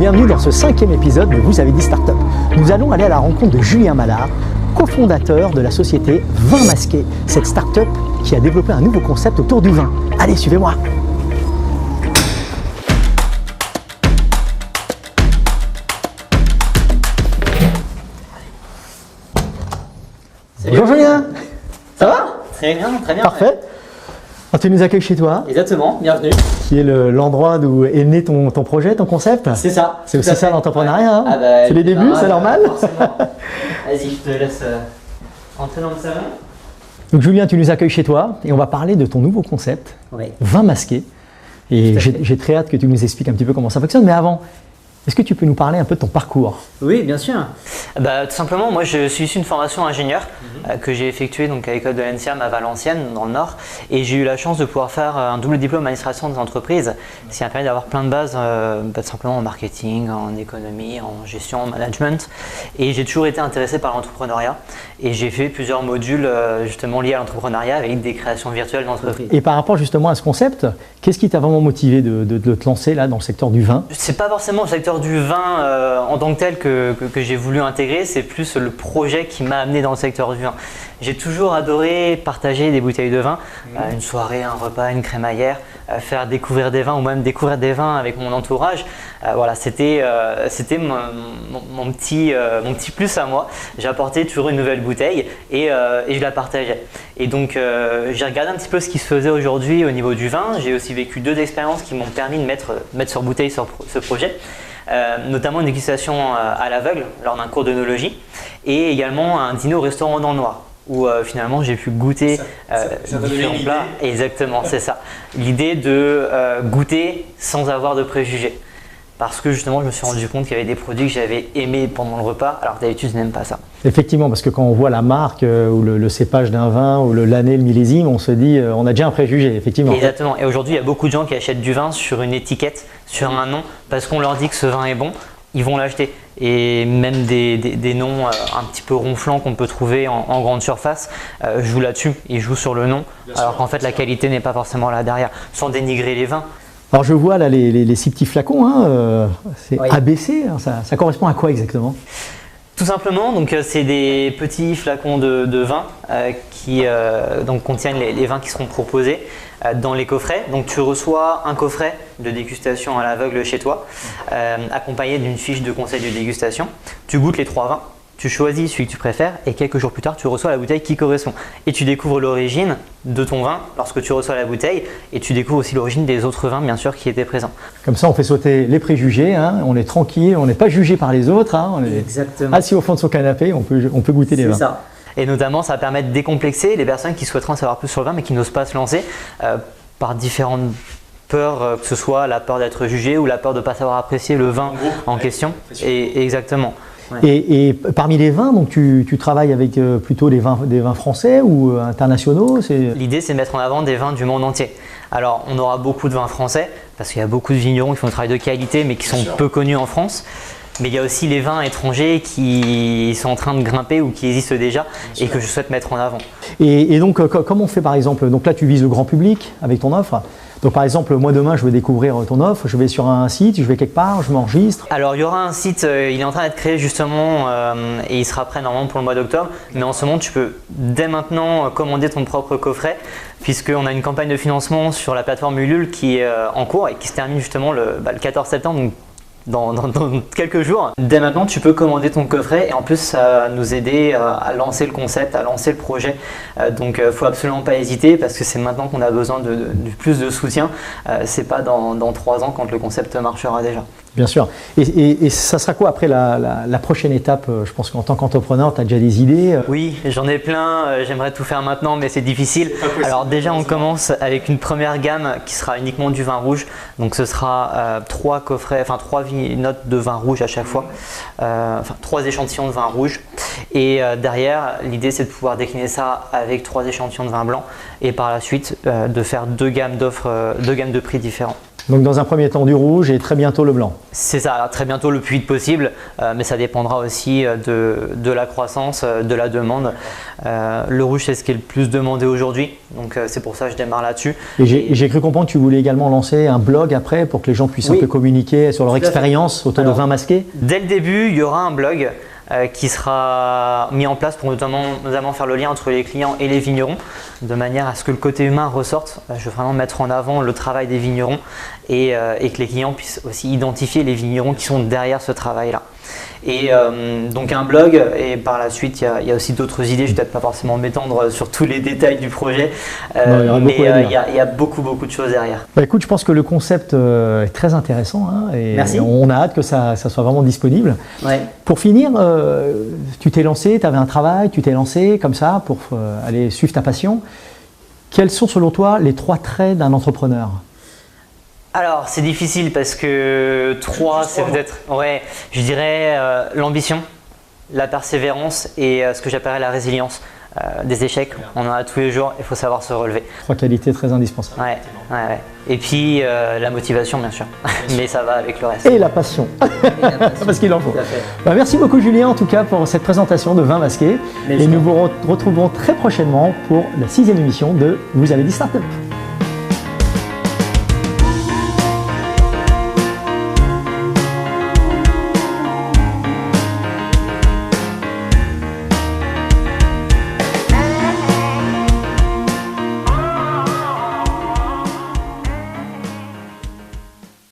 bienvenue dans ce 5e épisode de Vous avez dit Startup. Nous allons aller à la rencontre de Julien Mallard, cofondateur de la société Vin Masqué, cette startup qui a développé un nouveau concept autour du vin. Allez, suivez-moi. Bonjour Julien. Ça va? Très bien, très bien. Parfait. Tu nous accueilles chez toi. Exactement, bienvenue. Qui est l'endroit d'où est né ton projet, ton concept. C'est ça. C'est aussi ça l'entrepreneuriat. Hein. Ah bah, c'est les débuts, c'est normal. Vas-y, je te laisse entrer dans le salon. Donc Julien, tu nous accueilles chez toi et on va parler de ton nouveau concept, Oui. Vin Masqué. Et j'ai très hâte que tu nous expliques un petit peu comment ça fonctionne. Mais avant, est-ce que tu peux nous parler un peu de ton parcours? Oui, bien sûr. Tout simplement, moi je suis issu d'une formation ingénieur que j'ai effectuée donc, à l'école de l'ENSIAM à Valenciennes, dans le Nord. Et j'ai eu la chance de pouvoir faire un double diplôme administration des entreprises, ce qui m'a permis d'avoir plein de bases, tout simplement en marketing, en économie, en gestion, en management. Et j'ai toujours été intéressé par l'entrepreneuriat. Et j'ai fait plusieurs modules justement liés à l'entrepreneuriat avec des créations virtuelles d'entreprises. Et par rapport justement à ce concept, qu'est-ce qui t'a vraiment motivé de te lancer là dans le secteur du vin? C'est pas forcément le secteur du vin en tant que tel que j'ai voulu intégrer, c'est plus le projet qui m'a amené dans le secteur du vin. J'ai toujours adoré partager des bouteilles de vin, une soirée, un repas, une crémaillère, faire découvrir des vins ou même découvrir des vins avec mon entourage. Voilà, c'était mon petit plus à moi. J'apportais toujours une nouvelle bouteille et je la partageais. Et donc j'ai regardé un petit peu ce qui se faisait aujourd'hui au niveau du vin. J'ai aussi vécu 2 expériences qui m'ont permis de mettre sur bouteille sur ce projet. Notamment une dégustation à l'aveugle lors d'un cours d'œnologie et également un dîner au restaurant dans le noir où finalement j'ai pu goûter différents plats. Exactement, c'est ça. L'idée de goûter sans avoir de préjugés. Parce que justement, je me suis rendu compte qu'il y avait des produits que j'avais aimés pendant le repas, alors que d'habitude, je n'aime pas ça. Effectivement, parce que quand on voit la marque ou le cépage d'un vin ou l'année, le millésime, on se dit, on a déjà un préjugé, effectivement. Exactement. Et aujourd'hui, il y a beaucoup de gens qui achètent du vin sur une étiquette, sur un nom, parce qu'on leur dit que ce vin est bon, ils vont l'acheter. Et même des noms un petit peu ronflants qu'on peut trouver en grande surface jouent là-dessus, ils jouent sur le nom, alors qu'en fait, la qualité n'est pas forcément là derrière, sans dénigrer les vins. Alors je vois là les 6 petits flacons, hein, c'est Oui. ABC, hein, ça correspond à quoi exactement? Tout simplement, donc c'est des petits flacons de vin qui donc contiennent les vins qui seront proposés dans les coffrets. Donc tu reçois un coffret de dégustation à l'aveugle chez toi, accompagné d'une fiche de conseil de dégustation. Tu goûtes les 3 vins. Tu choisis celui que tu préfères et quelques jours plus tard, tu reçois la bouteille qui correspond. Et tu découvres l'origine de ton vin lorsque tu reçois la bouteille et tu découvres aussi l'origine des autres vins, bien sûr, qui étaient présents. Comme ça, on fait sauter les préjugés, hein, on est tranquille, on n'est pas jugé par les autres, hein, on est Exactement. assis au fond de son canapé, on peut goûter les vins. C'est ça. Et notamment, ça permet de décomplexer les personnes qui souhaiteraient en savoir plus sur le vin mais qui n'osent pas se lancer par différentes peurs, que ce soit la peur d'être jugé ou la peur de ne pas savoir apprécier le vin en question. Et exactement. Ouais. Et parmi les vins, donc tu travailles avec plutôt des vins français ou internationaux? L'idée, c'est de mettre en avant des vins du monde entier. Alors, on aura beaucoup de vins français, parce qu'il y a beaucoup de vignerons qui font un travail de qualité, mais qui sont peu connus en France. Mais il y a aussi les vins étrangers qui sont en train de grimper ou qui existent déjà et que je souhaite mettre en avant. Et donc, comment on fait par exemple? Donc là, tu vises le grand public avec ton offre. Donc par exemple, moi demain, je veux découvrir ton offre, je vais sur un site, je vais quelque part, je m'enregistre. Alors il y aura un site, il est en train d'être créé justement et il sera prêt normalement pour le mois d'octobre. Mais en ce moment, tu peux dès maintenant commander ton propre coffret puisqu'on a une campagne de financement sur la plateforme Ulule qui est en cours et qui se termine justement le 14 septembre. Donc, dans quelques jours. Dès maintenant, tu peux commander ton coffret et en plus, ça va nous aider à lancer le concept, à lancer le projet. Donc, il ne faut absolument pas hésiter parce que c'est maintenant qu'on a besoin de plus de soutien. C'est pas dans 3 ans quand le concept marchera déjà. Bien sûr. Et ça sera quoi après la prochaine étape? Je pense qu'en tant qu'entrepreneur, tu as déjà des idées? Oui, j'en ai plein. J'aimerais tout faire maintenant, mais c'est difficile. Alors déjà, on commence avec une première gamme qui sera uniquement du vin rouge. Donc ce sera 3 coffrets, enfin 3 notes de vin rouge à chaque fois. 3 échantillons de vin rouge. Et derrière, l'idée c'est de pouvoir décliner ça avec 3 échantillons de vin blanc. Et par la suite, de faire 2 gammes d'offres, 2 gammes de prix différents. Donc dans un premier temps du rouge et très bientôt le blanc. C'est ça, très bientôt le plus vite possible, mais ça dépendra aussi de la croissance, de la demande. Le rouge, c'est ce qui est le plus demandé aujourd'hui, donc c'est pour ça que je démarre là-dessus. Et j'ai cru comprendre que tu voulais également lancer un blog après pour que les gens puissent un peu communiquer sur leur expérience autour de vin masqué. Dès le début, il y aura un blog qui sera mis en place pour notamment faire le lien entre les clients et les vignerons, de manière à ce que le côté humain ressorte. Je veux vraiment mettre en avant le travail des vignerons et que les clients puissent aussi identifier les vignerons qui sont derrière ce travail-là. Et donc un blog, et par la suite il y a aussi d'autres idées. Je ne vais peut-être pas forcément m'étendre sur tous les détails du projet, mais il y a beaucoup de choses derrière. Bah écoute, je pense que le concept est très intéressant, hein, et merci. On a hâte que ça soit vraiment disponible. Ouais. Pour finir, tu t'es lancé, tu avais un travail, tu t'es lancé comme ça pour aller suivre ta passion. Quels sont selon toi les 3 traits d'un entrepreneur ? Alors c'est difficile parce que 3 c'est peut-être, je dirais l'ambition, la persévérance et ce que j'appellerais la résilience. Des échecs, on en a tous les jours, il faut savoir se relever. 3 qualités très indispensables. Ouais. Et puis la motivation bien sûr, mais ça va avec le reste. Et la passion, parce qu'il en faut. Bah, merci beaucoup Julien en tout cas pour cette présentation de Vin Masqué. Et nous vous retrouverons très prochainement pour la 6e émission de Vous avez dit Startup.